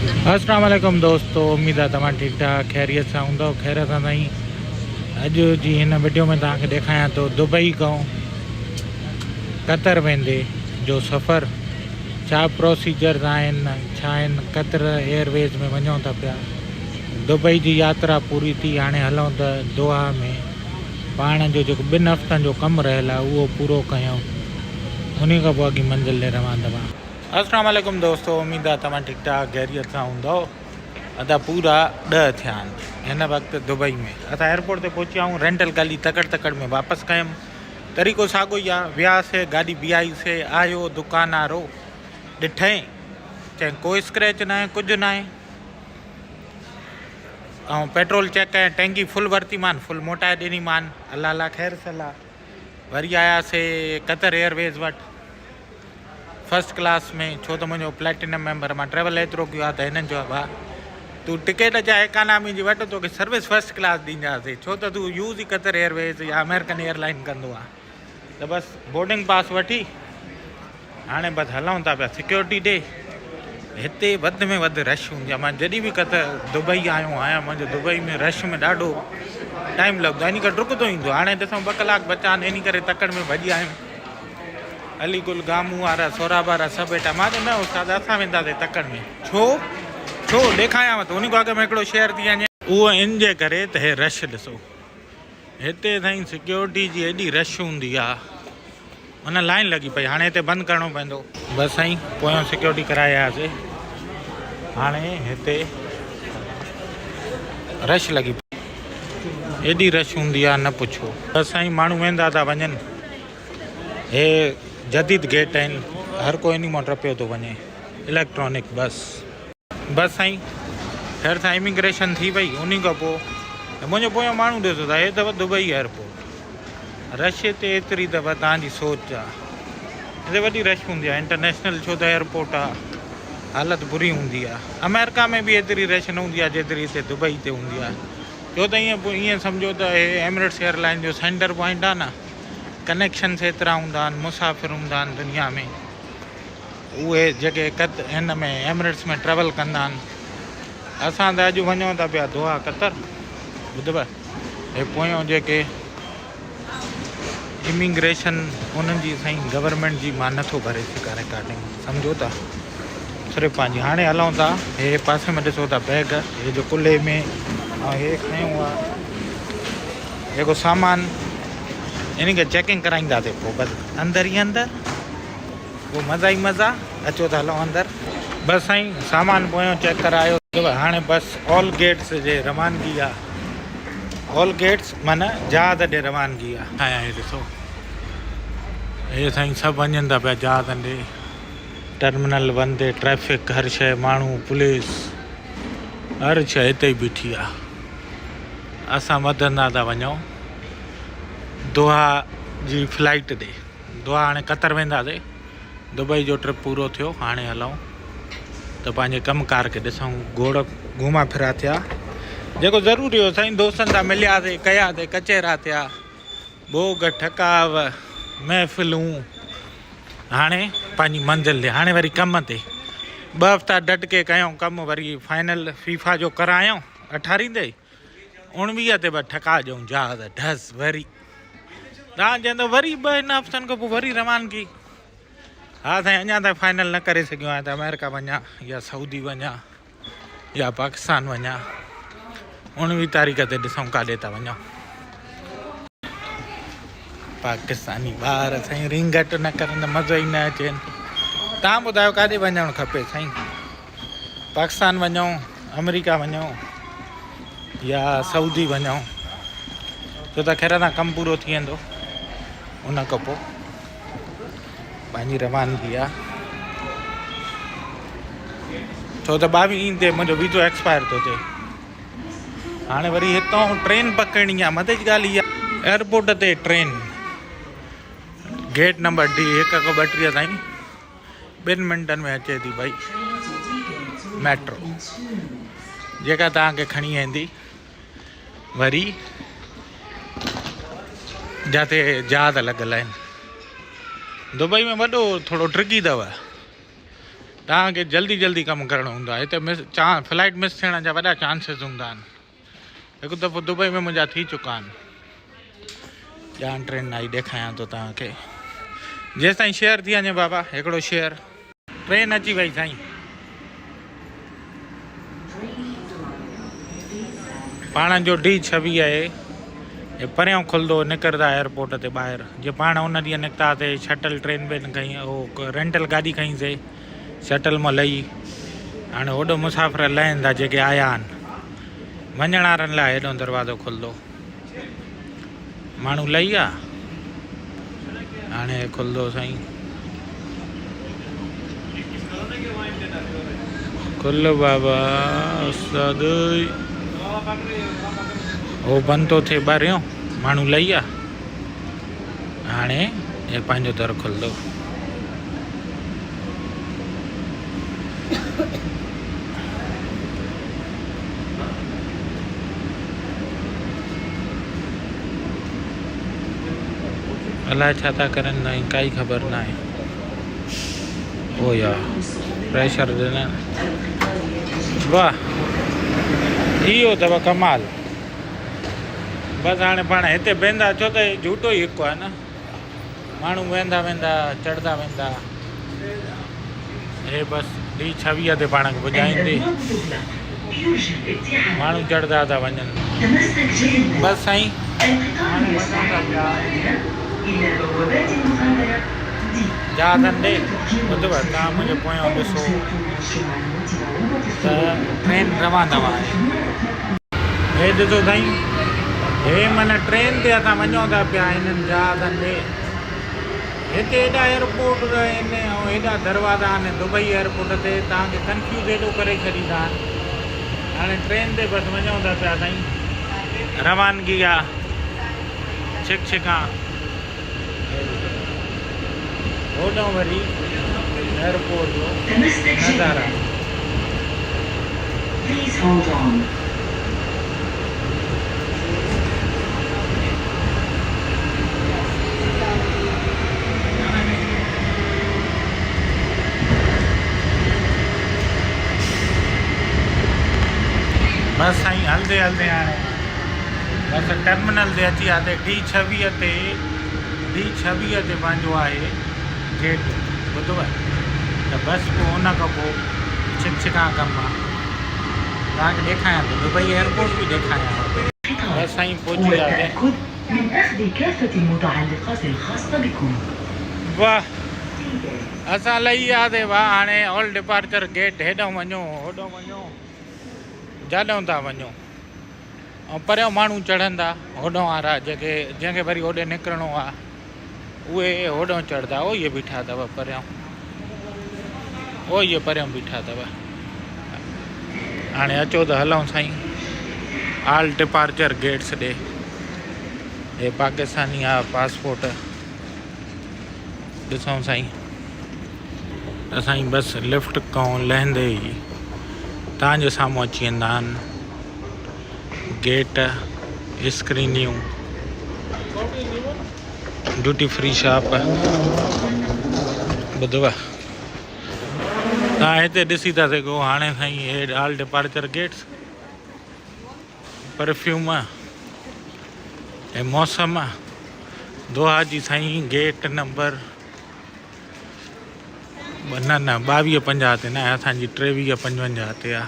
अस्सलाम वालेकुम दोस्तों, उम्मीद है तमाम ठीक ठाक खैरियत से हूंदो। खैर सां साईं अॼु जी हिन वीडियो में तव्हांखे ॾेखारियां थो दुबई खां कतर वेंदे जो सफ़र, छा प्रोसीजर आहिनि, छा आहिनि। कतर एयरवेज़ में वञूं था पिया। दुबई जी यात्रा पूरी थी, हाणे हलूं था दोहा में। पाण जो जेको 2 हफ़्तनि जो कमु रहियल आहे उहो पूरो कयूं, उन खां पोइ अॻी मंज़िल ॾे रवाना। अस्सलाम वालेकुम दोस्तों, उम्मीद आहे तव्हां ठीक ठाक खैरियत सां हूंदो। अदा पूरा 10 थिया आहिनि हिन वक़्तु दुबई में। असां एयरपोर्ट ते पहुची आहियूं, रेंटल गाॾी तकड़ में वापसि कयमि। तरीक़ो साॻियो ई आहे, वियासीं गाॾी बीहाईसीं, आयो दुकानदारो ॾिठईं, चई कोई स्क्रैच न आहे, कुझु न आहे। ऐं पेट्रोल चेक कयां, टैंकी फुल वरिती मान, फुल मोटाए ॾिनी मान। अल्लाह अल्लाह ख़ैर सलाह। वरी आयासीं कतर एयरवेज़ वटि फर्स्ट क्लास में, छो त मुंहिंजो प्लेटिनम मेंबर, मां ट्रेवल एतिरो कयो आहे त हिननि चयो भाउ तूं टिकट चाहे इकानमी जी वटि, तोखे सर्विस फर्स्ट क्लास ॾींदासीं, छो त तूं यूज़ ई कतर एयरवेज़ या अमेरिकन एयरलाइन कंदो आहे। त बसि बोर्डिंग पास वठी हाणे बसि हलूं था पिया सिक्योरिटी ॾे। हिते वधि में वधि रश हूंदी आहे। मां जॾहिं बि कतर दुबई आयो आहियां, मुंहिंजो दुबई में रश में ॾाढो टाइम लॻंदो आहे, इन करे डुकंदो ईंदो। हाणे ॾिसूं 2 कलाक बचा आहिनि, इन करे तकड़ में भॼी आहियूं। अलीगुल गामू वारा सोराब वारा सभु वेठा। मां चयो न उस्ताद असां वेंदासीं तकड़ में। छो ॾेखारियांव थो, उन खां अॻु में हिकिड़ो शेयर थी वञे उहो इन जे करे त हे रश ॾिसो। हिते साईं सिक्योरिटी जी एॾी रश हूंदी आहे, हुन लाइन लॻी पई। हाणे हिते बंदि करिणो पवंदो। बसि साईं पोयों सिक्योरिटी कराए आयासीं। हाणे हिते रश लॻी पई, एॾी रश हूंदी आहे न पुछो। बसि साईं माण्हू वेंदा था वञनि। हे जदीद गेट आहिनि, हर कोई इन मां टपियो थो वञे। इलेक्ट्रॉनिक बसि साईं ख़ैर सां इमिग्रेशन थी वई। उन खां पोइ मुंहिंजो पोयों माण्हू ॾिसो था, हे अथव दुबई एयरपोर्ट। रश हिते एतिरी अथव, तव्हांजी सोच आहे। हिते वॾी रश हूंदी आहे, इंटरनेशनल छो त एयरपोर्ट आहे, हालत बुरी हूंदी आहे। अमेरिका में बि एतिरी रश न हूंदी आहे जेतिरी हिते दुबई ते हूंदी आहे। छो त ईअं सम्झो त हे एमिरेट्स एयरलाइन जो सेंटर पॉइंट आहे न, कनेक्शन्स एतिरा हूंदा आहिनि, मुसाफ़िर हूंदा आहिनि दुनिया में, उहे जेके हिन में एमिरेट्स में ट्रेवल कंदा आहिनि। असां त अॼु वञूं था पिया दोहा कतर। ॿुधव हे पोयों जेके इमिग्रेशन उन्हनि जी साईं गवर्नमेंट जी मां नथो भरे सघां रिकॉर्डिंग, सम्झो था सिर्फ़ु पंहिंजी। हाणे हलूं था हे पासे में, ॾिसो था बैग हे जो कुल्हे में, ऐं हे खयूं आहे जेको सामान, इन खे चेकिंग कराईंदासीं पोइ बसि अंदरि ई अंदरि, पोइ मज़ा ई मज़ा। अचो त हलो अंदरि। बसि साईं सामान पोयों चेक करायो। हाणे बसि ऑल गेट्स जे रवानगी आहे। ऑल गेट्स माना जहाज़ ॾे रवानगी आहे। हे ॾिसो, हे साईं सभु वञनि था पिया जहाज़नि ॾे। टर्मिनल 1 ते ट्रैफिक, हर शइ, माण्हू, पुलिस, हर शइ हिते ई बीठी आहे। असां वधंदा था वञूं दोहा जी फ्लाइट ॾे। दोहा हाणे कतर वेंदासीं, दुबई जो ट्रिप पूरो थियो। हाणे हलूं त पंहिंजे कमकार खे ॾिसूं। घोड़ घुमा फिरा थिया, जेको ज़रूरी हो साईं। दोस्तनि सां मिलियासीं, कयासीं कचेरा थिया, भोग ठकाव, महफ़िलूं। हाणे पंहिंजी मंज़िल ते, हाणे वरी कम ते। 2 हफ़्ता डट के कयूं कमु, वरी फाइनल फीफा जो करायूं 18 ते, 19 ते बसि ठका ॾियूं जहाज़ ढस। वरी तव्हां चवंदो वरी 2 हफ़्तनि खां पोइ वरी रवानगी। हा साईं, अञा त फाइनल न करे सघियो आहियां त अमेरिका वञा या सऊदी वञा या पाकिस्तान वञा। 19 तारीख़ ते ॾिसूं काॾे था वञूं। पाकिस्तानी ॿार साईं रिंगट न करनि त मज़ो ई न अचे। तव्हां ॿुधायो काॾे वञणु खपे साईं? पाकिस्तान वञूं, अमेरिका वञूं या सऊदी वञूं? छो त ख़ैर सां कमु पूरो थी वेंदो, उन खां पोइ पंहिंजी रवानगी आहे। छो त 22 ते मुंहिंजो वीज़ो एक्सपायर थो थिए। हाणे वरी हितां ट्रेन पकड़नी आहे। मथे जी ॻाल्हि इहा, एयरपोर्ट ते ट्रेन गेट नंबर D 1 खां 32 ताईं 2 मिंटनि में अचे थी भई मेट्रो, जेका तव्हांखे खणी वेंदी वरी जिते जहाज़ लॻल आहिनि। दुबई में वॾो थोरो ट्रिकी अथव। तव्हांखे जल्दी जल्दी कमु करिणो हूंदो आहे। हिते मिस फ्लाइट मिस थियण जा वॾा चांसिस हूंदा आहिनि। हिकु दफ़ो दुबई में मुंहिंजा थी चुका आहिनि। ॼाण ट्रेन आई ॾेखारियां थो तव्हांखे। जेसि ताईं शेयर थी वञे बाबा हिकिड़ो शेयर। ट्रेन अची वई साईं। पाण जो D26 आहे। हे परियां खुलंदो निकिरंदा एयरपोर्ट ते ॿाहिरि। जीअं पाण उन ॾींहुं निकितासीं शटल ट्रेन में खईं, उहो रेंटल गाॾी खईंसीं, शटल मां लही। हाणे होॾो मुसाफ़िर लहनि था जेके आया आहिनि। वञण वारनि लाइ हेॾो दरवाज़ो खुलंदो। माण्हू लही विया, हाणे खुलंदो साईं। खुल बाबा उस्ताद। हो बंदि थो थिए ॿाहिरियों, माण्हू लही विया, हाणे हे पंहिंजो दर खुलंदो। अलाए छा था करनि ना, काई ख़बर ना आहे। ओ यार प्रेशर ॾिना। वाह इहो अथव कमाल। बसि हाणे पाण हिते वेंदा, छो त झूठो ई हिकु आहे न। माण्हू वेंदा वेंदा चढ़ंदा वेंदा। हे बसि D26 ते पाण खे पुॼाईंदे माण्हू चढ़ंदा था वञनि। बसि साईं जहाज़नि ॾे ॿुधव। तव्हां मुंहिंजे पोयां ॾिसो त ट्रेन रवाना आहे। हे ॾिसो साईं, हे माना ट्रेन ते असां वञूं था पिया हिननि जहाज़नि ॾे। हिते हेॾा एयरपोर्ट आहिनि ऐं हेॾा दरवाज़ा आहिनि दुबई एयरपोर्ट ते, तव्हांखे कंफ्यूज़ हेॾो करे छॾींदा आहिनि। हाणे ट्रेन ते बसि वञूं था पिया साईं। रवानगी आहे छिक छिकां। होॾो वरी एयरपोर्ट जो नज़ारा। बसि साईं हलंदे हलंदे हाणे बसि टर्मिनल ते अची वियासीं। D26 ते पंहिंजो आहे गेट, ॿुधव। त बसि पोइ हुन खां पोइ छिक छिकां कमु आहे। तव्हांखे ॾेखारियां थो, दुबई एयरपोर्ट बि ॾेखारियां थो। बसि साईं पहुची वियासीं। वाह असां लही वियासीं। वाह हाणे ऑल डिपार्चर गेट। हेॾो वञो होॾो वञो, जाॾो था वञो। ऐं परियां माण्हू चढ़ंदा होॾो वारा जंहिंखे वरी होॾे निकिरणो आहे, उहे होॾो चढ़ंदा। ओ इहे बीठा अथव परियां, ओ इहे परियां बीठा अथव। हाणे अचो त हलूं साईं ऑल डिपार्चर गेट्स ॾे। हे पाकिस्तानी आहे पासपोर्ट। ॾिसूं साईं, असांजी बसि लिफ्ट खां लहंदे ई तव्हांजे साम्हूं अची वेंदा आहिनि गेट, स्क्रीनियूं, ड्यूटी फ्री शॉप, ॿुधव। तव्हां हिते ॾिसी था सघो हाणे साईं हे ऑल डिपार्चर गेट्स। परफ्यूम, हे मौसम, दोहा जी साईं गेट नंबर न 2250 ते न, असांजी 2355 ते आहे।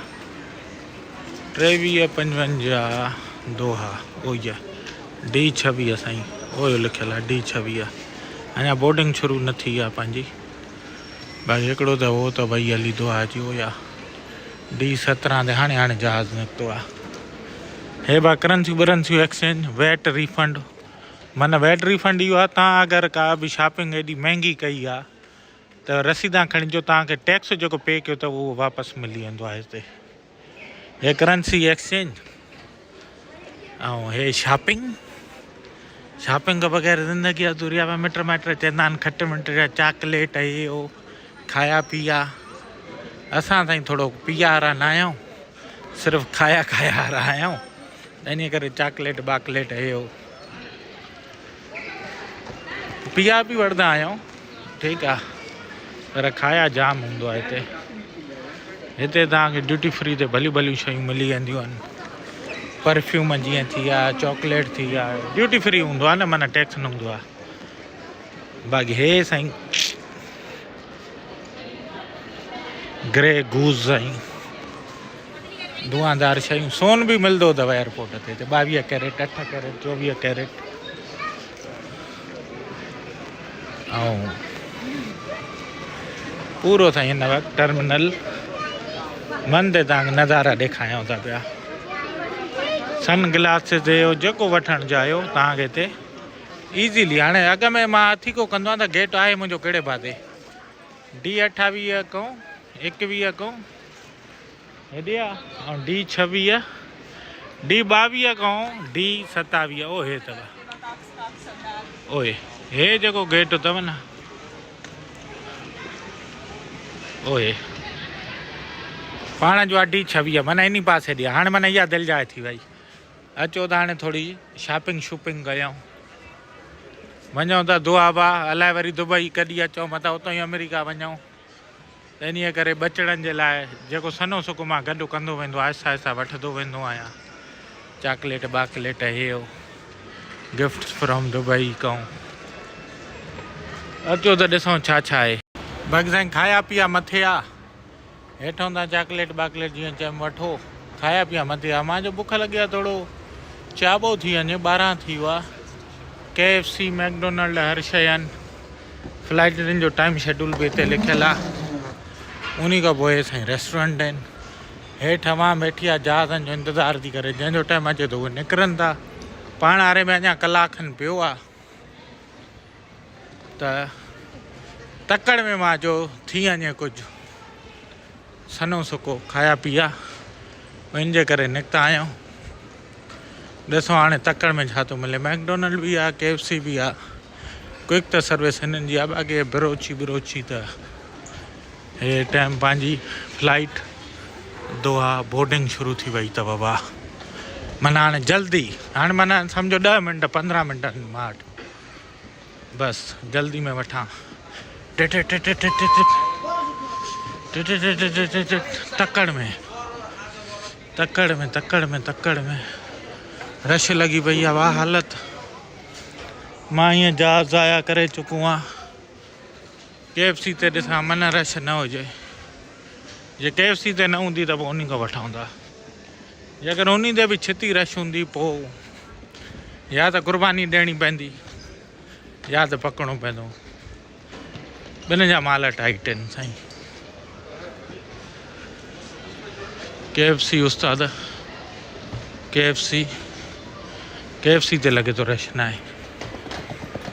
2355 दोहा, उहो ई आहे D26 साईं। उहो लिखियलु आहे D26। अञा बोर्डिंग शुरू न थी आहे पंहिंजी। बाक़ी हिकिड़ो त उहो त भई हली दोहा जी, उहो आहे D17 ते हाणे जहाज़ निकितो आहे। हे बा करंसियूं एक्सचेंज, वेट रिफंड। माना वेट रिफंड इहो आहे, तव्हां अगरि का बि शॉपिंग एॾी महांगी कई आहे त रसीदां खणी अचो, तव्हांखे टैक्स जेको पे कयो अथव उहो वापसि मिली वेंदो आहे हिते। हे करंसी एक्सचेंज ऐं हे शॉपिंग खां बग़ैर ज़िंदगी अधूरी आहे। मिट माइट चवंदा आहिनि खट मिट जा चॉकलेट हे हो खाया पीया। असां ताईं थोरो पीआ वारा न आहियूं, सिर्फ़ु खाया वारा आहियूं। इन करे चॉकलेट बाकलेट हे हो पीआ बि वठंदा आहियूं, ठीकु आहे, पर खाया जाम हूंदो आहे हिते। हिते तव्हांखे ड्यूटी फ्री ते भलियूं भलियूं शयूं मिली वेंदियूं आहिनि। परफ्यूम जीअं थी विया, चॉकलेट थी विया, ड्यूटी फ्री हूंदो आहे न, माना टैक्स न हूंदो आहे। बाक़ी हे साईं ग्रे गूज़ साईं धुआंधार शयूं। सोन बि मिलंदो अथव एयरपोर्ट ते 22 कैरेट, 8 कैरेट, 24 कैरेट। ऐं पूरो साईं हिन वक़्तु टर्मिनल मन ते तव्हांखे नज़ारा ॾेखारियूं था पिया। सन ग्लासिस जो जेको वठणु चाहियो तव्हांखे हिते ईज़ीली। हाणे अॻ में मां अथी को कंदो आहियां त गेट आहे मुंहिंजो कहिड़े पासे, D28 कहूं, 21 कहूं हेॾे आहे, ऐं D26, D22 कहूं, D27 ओ हे अथव। ओए हे जेको गेट अथव न, ओए पाण जो आहे D26, माना इन पासे ॾे। हाणे माना इहा दिलि जाए थी वई। अचो त हाणे थोरी शॉपिंग शूपिंग कयूं, वञूं त दुआबा, अलाए वरी दुबई कॾहिं अचूं, मथां उतां ई अमेरिका वञूं। त इन करे बचण जे लाइ जेको सनो सुको मां गॾु कंदो वेंदो, आहिस्ता आहिस्ता वठंदो वेंदो आहियां। चॉकलेट बाकलेट हे गिफ्ट फ्रॉम दुबई कहूं। अचो त ॾिसूं छा छा आहे। बाक़ी साईं खाया पीआ मथे आहे, हेठों तव्हां चॉकलेट बाकलेट जीअं चयो वठो, खाया पीआ मथे आहे। मां जो बुख लॻी आहे थोरो चाॿो थी वञे, 12 थी वियो आहे। KFC, मैकडोनल्ड हर शइ आहिनि। फ्लाइटुनि जो टाइम शेड्यूल बि हिते लिखियलु आहे। उन खां पोइ साईं रेस्टोरेंट आहिनि। हेठि हवा वेठी आहे, जहाज़नि जो इंतज़ारु थी करे, जंहिंजो टाइम अचे थो उहे निकिरनि था। पाण वारे में अञा कलाक खनि पियो आहे। त तकड़ में मां जो थी वञे कुझु सनो सुको खाया पीआ, इन जे करे निकिता आहियूं। ॾिसो हाणे तकड़ में छा थो मिले। मैकडोनल्ड बि आहे, KFC बि आहे, क्विक त सर्विस हिननि जी आहे। बाक़ी बिरोची त हे टाइम पंहिंजी फ्लाइट दोहा बोर्डिंग शुरू थी वई अथव। वाह, माना हाणे जल्दी, हाणे माना सम्झो 10 मिंट 15 मिंट मां वटि, बसि जल्दी में वठां। तकड़ में रश लॻी पई आहे। वाह हालत, मां ईअं जहाज़ ज़ाया करे चुको आहियां। KFC ते ॾिसां माना रश न हुजे। जे KFC ते न हूंदी त पोइ उन खां वठूं था। जेकर उन ते बि छिती रश हूंदी पोइ या त क़ुर्बानी ॾियणी पवंदी या त पकिड़ो पवंदो। ॿिनि जा माल टाइट आहिनि साईं। KFC उस्ताद, KFC ते लॻे थो रश न आहे।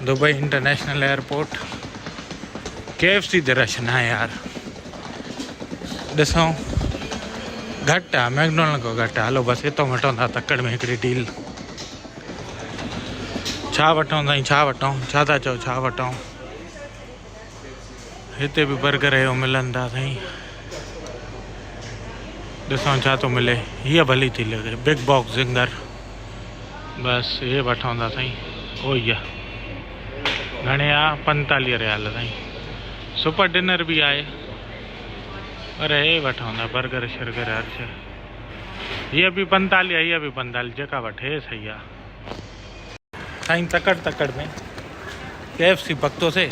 दुबई इंटरनेशनल एयरपोर्ट KFC ते रश न आहे यार। ॾिसूं घटि आहे, मैकडोनल्ड खां घटि आहे। हलो बसि हितो वठूं था तकड़ में हिकिड़ी डील। छा वठूं साईं, छा वठूं, छा था चओ, छा वठूं? हिते बि बर्गर जो मिलनि था साईं। ॾिसूं छा थो मिले। हीअ भली थी लॻे, बिग बॉक्स ज़िंगर। बसि इहे वठूं था साईं। ओ इहा घणे आहे? 45 रियाल साईं। सुपर डिनर बि आहे। अरे हे वठूं था बर्गर शर्गर हर शइ। हीअ बि 45, हीअ बि 45, जेका वठे सही आहे साईं। तकड़ में KFC पकतोसीं,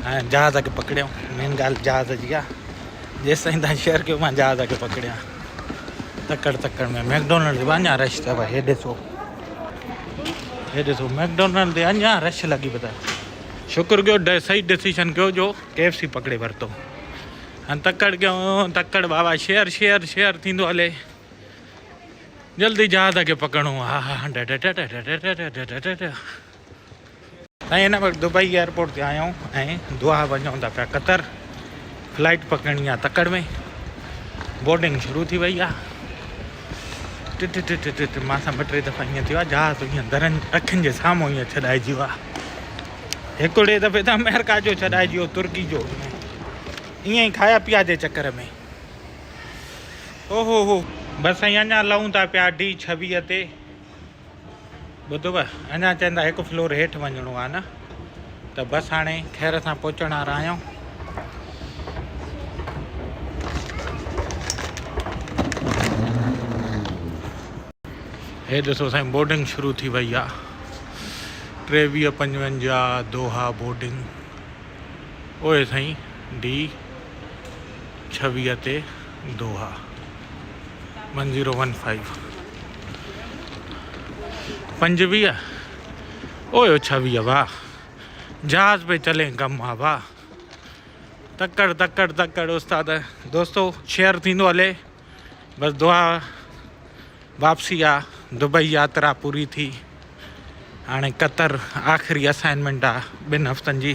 हाणे जहाज़ खे पकड़ियूं। मेन ॻाल्हि जहाज़ जी आहे। जेसि ताईं तव्हां शेयर कयो मां जहाज़ खे पकड़ियां। तकड़ में मैकडोनल्ड ते अञा रश अथव। हे ॾिसो मैकडोनल्ड ते अञा रश लॻी पियो अथव। शुक्र कयो सही डिसीजन कयो जो KFC पकड़े वरितो। हाणे तकड़ कयूं, तकड़ बाबा शेयर थींदो हले। जल्दी जहाज़ खे पकड़ूं। हा साईं हिन वक़्तु दुबई एयरपोर्ट ते आया आहियूं ऐं दोहा वञूं था पिया कतर। फ्लाइट पकड़नी आहे तकड़ में, बोर्डिंग शुरू थी वई आहे। मां सां 2-3 दफ़ा ईअं थियो आहे, जहाज़ ईअं दरनि अखियुनि जे साम्हूं ईअं छॾाइजी वियो आहे। हिकिड़े दफ़े त अमेरिका जो छॾाइजी वियो, तुर्की जो, ईअं ई खाया पीआ जे चकर में। ओहो हो बसि साईं अञा लहूं था पिया D26 ते। ॿुधव अञा चवंदा 1 फ्लोर हेठि वञिणो आहे न, त बसि हाणे ख़ैर सां पहुचण वारा आहियूं। हे ॾिसो साईं बोर्डिंग शुरू थी वई आहे 23:55 दोहा बोर्डिंग ओए साईं D26 ते दोहा 1015 25 ओयो 26 वाह जहाज़ पे चले कम आहे वाह तकड़ तकड़ तकड़ उस्ताद दोस्तों शेयर थींदो हले बस दुआ वापसी आ दुबई यात्रा पूरी थी हाणे कतर आख़िरी असाइनमेंट आहे 2 हफ़्तनि जी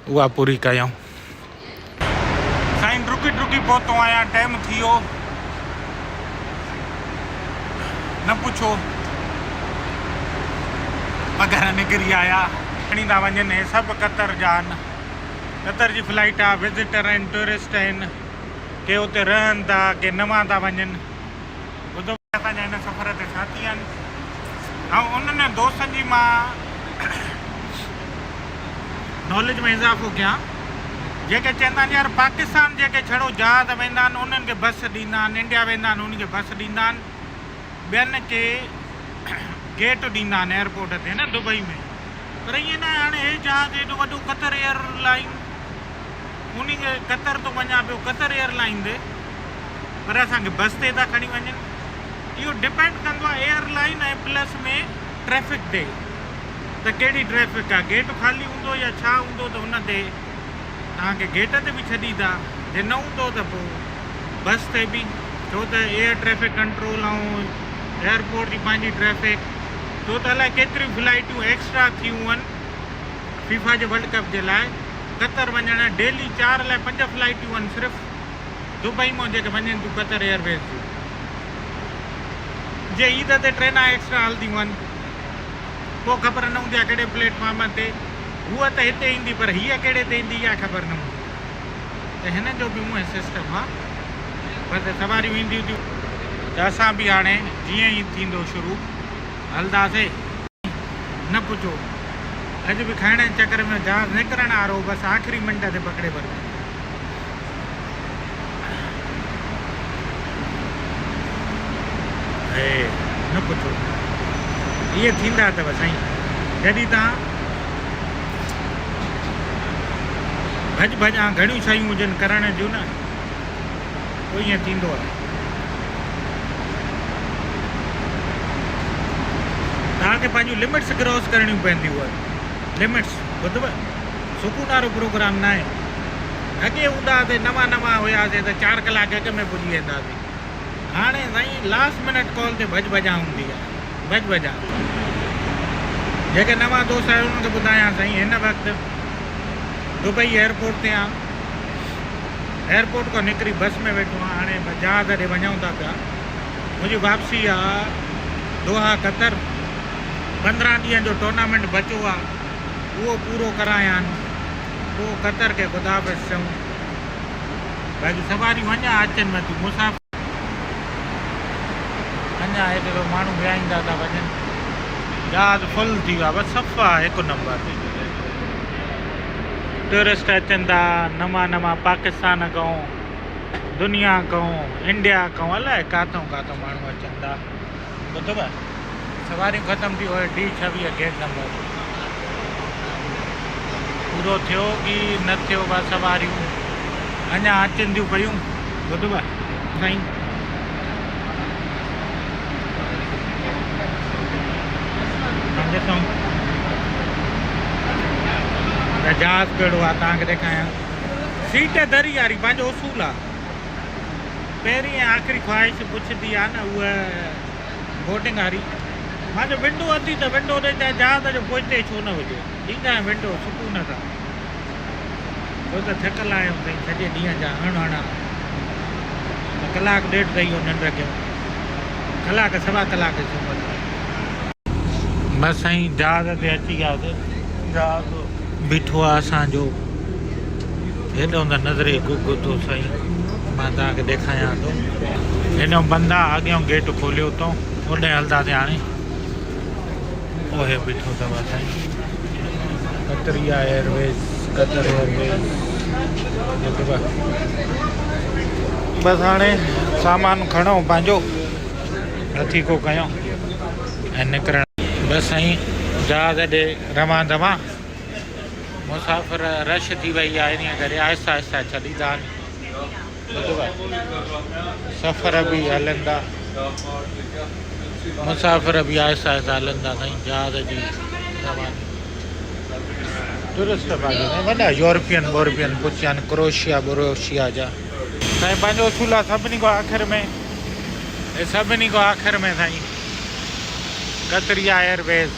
उहा पूरी कयूं साईं रुकी रुकी पहुतो आहियां टाइम थी वियो न पुछो पघर निकिरी आया खणी था वञनि हे सभु कतर जा आहिनि कतर जी फ्लाइट आहे विज़िटर आहिनि टूरिस्ट आहिनि के उते रहनि था के नवां था वञनि ॿुधो असांजा हिन सफ़र ते साथी आहिनि ऐं उन्हनि दोस्तनि जी मां नॉलेज में इज़ाफ़ो कयां जेके चवंदा आहिनि यार पाकिस्तान जेके छड़ो जहाज़ वेंदा आहिनि उन्हनि खे बस ॾींदा आहिनि इंडिया वेंदा आहिनि उन्हनि खे बस ॾींदा आहिनि ॿियनि खे गेट ॾींदा आहिनि एयरपोर्ट ते न दुबई में पर ईअं न हाणे हे जहाज़ एॾो वॾो कतर एयरलाइन उन खे कतर थो वञा पियो कतर एयरलाइन ते पर असांखे बस ते था खणी वञनि इहो डिपेंड कंदो आहे एयरलाइन ऐं प्लस में ट्रैफ़िक ते त कहिड़ी ट्रैफ़िक आहे गेट ख़ाली हूंदो या छा हूंदो त हुन ते तव्हांखे गेट ते बि छॾींदा जे न हूंदो त पोइ बस ते बि छो त एयर ट्रैफ़िक कंट्रोल ऐं एयरपोर्ट जी पंहिंजी ट्रैफ़िक छो त अलाए केतिरियूं फ्लाइटूं एक्स्ट्रा थियूं आहिनि फीफा जे वर्ल्ड कप जे लाइ कतर वञण डेली 4 अलाए 5 फ्लाइटूं आहिनि सिर्फ़ु दुबई मां जेके वञनि थियूं कतर एयरवेज़ जूं जे ईद ते ट्रेनां एक्स्ट्रा हलंदियूं आहिनि पोइ ख़बर न हूंदी आहे कहिड़े प्लेटफॉर्म ते हूअ त हिते ईंदी पर हीअ कहिड़े ते ईंदी इहा ख़बर न हूंदी त हिन जो बि उहो सिस्टम आहे बसि सवारियूं ईंदियूं थियूं त असां बि हाणे जीअं ई थींदो शुरू हलंदासीं न पुछो अॼु बि खाइण जे चकर में जहाज़ निकिरण वारो बसि आख़िरी मिंट ते पकिड़े वरितो हे न पुछो इहे थींदा अथव साईं जॾहिं तव्हां भॼ भॼा घणियूं शयूं हुजनि करण जूं न पोइ ईअं थींदो आहे तव्हांखे पंहिंजूं लिमिट्स क्रॉस करणियूं पवंदियूं आहिनि लिमिट्स ॿुधव सुकून वारो प्रोग्राम न आहे अॻे हूंदा हुआसीं नवां हुयासीं त 4 कलाक अॻ में पुॼी वेंदासीं हाणे साईं लास्ट मिनट कॉल ते भॼ भॼा हूंदी आहे भॼ भॼा जेके नवां दोस्त आहियो उन्हनि खे ॿुधायां साईं हिन वक़्तु दुबई एयरपोर्ट ते आहे एयरपोर्ट खां निकिरी बस में वेठो आहियां हाणे जहाज़ ते वञूं था पिया मुंहिंजी वापसी आहे दोहा कतर 15 ॾींहंनि जो टूर्नामेंट बचियो आहे उहो पूरो करायां पोइ कतर खे ख़ुदाफ़िज़ चऊं बाक़ी सवारियूं अञा अचनि नथियूं मुसाफ़िर अञा हेतिरो माण्हू विहाईंदा था वञनि जहाज़ फुल थी वियो आहे बसि सफ़ा 1 नंबर टूरिस्ट अचनि था नवां पाकिस्तान खां दुनिया खां इंडिया खां अलाए काथों माण्हू अचनि था ॿुधव सवारियूं ख़तमु थी वियो D26 गेट नंबर पूरो थियो की न थियो बि सवारियूं अञा अचनि थियूं पियूं ॿुधव साईं ॾिसूं जहाज़ कहिड़ो आहे तव्हांखे ॾेखारियां सीट दरी वारी पंहिंजो उसूल आहे पहिरीं ऐं आख़िरी ख़्वाहिश पुछंदी आहे न उहा बोटिंग वारी मां चयो विंडो अची त विंडो ते चाहे जहाज़ जो पोइते छो न हुजे ॾींदा आहियूं विंडो सुकून सां छो त थकियल आहियूं साईं सॼे ॾींहं जा हणा कलाक ॾेढ ठही वियो निंड कयूं कलाक सवा कलाक सुम्हंदा बसि साईं जहाज़ ते अची वियासीं जहाज़ बीठो आहे असांजो हेॾो त नज़रे गुग थो साईं मां तव्हांखे ॾेखारियां थो हेॾो बंदि आहे अॻियां गेट खोलियो अथऊं होॾे हलंदासीं हाणे ओहे बीठो अथव साईं कतरिया एयरवेज़ कतर एयरवेज़ बसि हाणे सामान खणूं पंहिंजो नथी को कयूं ऐं निकिरण बस साईं जहाज़ ॾे रवां दवां मुसाफ़िर रश थी वई आहे इन करे आहिस्ता आहिस्ता छॾींदा आहिनि सफ़र बि हलनि था मुसाफ़िर बि आहिस्ता आहिस्ता हलनि था साईं जहाज़ जी रवानी टूरिस्ट पार्टी वॾा यूरोपियन वोरोपियन पुछिया आहिनि क्रोशिया बोरोशिया जा साईं पंहिंजो उसूल आहे सभिनी खां आख़िर में सभिनी खां आख़िर में साईं कतरिया एयरवेज़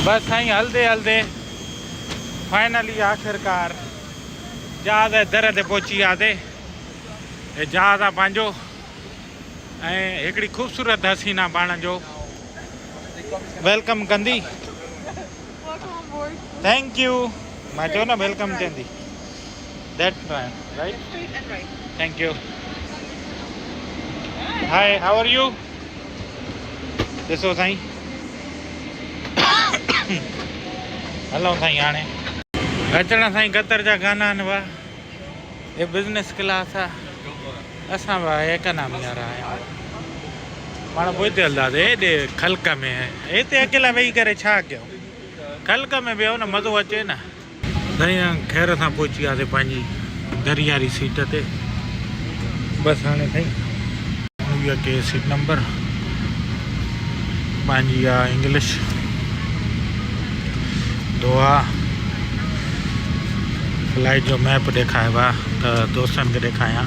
बस साईं हलदे हलदे फाइनली आख़िरकार जहाज़ दर ते पहुची वियासीं जहाज़ आहे पंहिंजो ऐं हिकिड़ी ख़ूबसूरत हसीना पाण जो वेलकम कंदी थैंक यू मां चयो न वेलकम कंदी that right thank you hi how are you ॾिसो साईं हलो साईं हाणे अचण साईं कतर जा गाना आहिनि वाह हे बिज़नेस क्लास आहे असां इकोनॉमी वारा आहियूं पाण पोइ हिते हलंदासीं हेॾे खल्क में हिते अकेला वेही करे छा कयूं खल्क में वियो न मज़ो अचे न साईं ख़ैर सां पहुची वियासीं पंहिंजी दरियारी सीट ते बसि हाणे साईं न्यू के सीट नंबर पंहिंजी आहे इंग्लिश दोहा फ्लाइट जो मैप ॾेखारियो आहे त दोस्तनि खे ॾेखारियां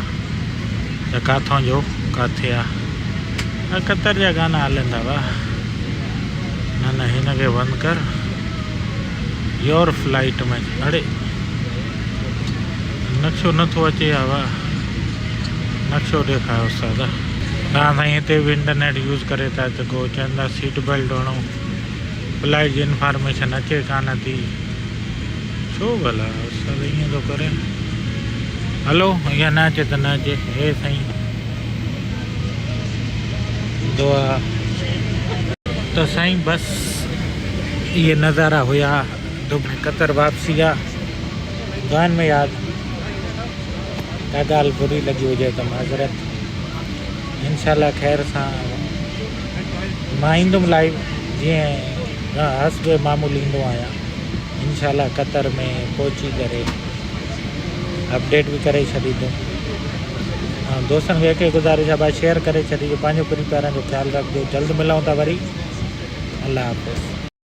त किथां जो किथे आहे कतर जा गाना हलनि था वाह न न हिनखे बंदि कर योर फ्लाइट में अड़े नक्शो नथो अचे हा वाह नक्शो ॾेखारियो दादा तव्हां साईं हिते बि इंटरनेट यूज़ करे था सघो चवनि था सीट बेल्ट हणो फ्लाइट जी इंफॉर्मेशन अचे कान थी छो भला सभु ईअं थो करे हलो ईअं न अचे त न अचे हे साईं दुआ त साईं बसि इहे नज़ारा हुया दुबई कतर वापसी आहे दुआनि में यादि का ॻाल्हि बुरी लॻी हुजे त माज़रत इंशाल्लाह ख़ैर सां मां ईंदुमि लाइव जीअं हसबे मामूली ईंदो आहियां इंशाल्लाह कतर में पहुची करे अपडेट भी करे छॾींदुमि हाँ दोस्तनि खे हिकु गुज़ारिश आहे भाई शेयर करे छॾिजो पंहिंजो परिवार जो ख़्यालु रखिजो जल्द मिलूं था वरी अल्लाह हाफ़िज़।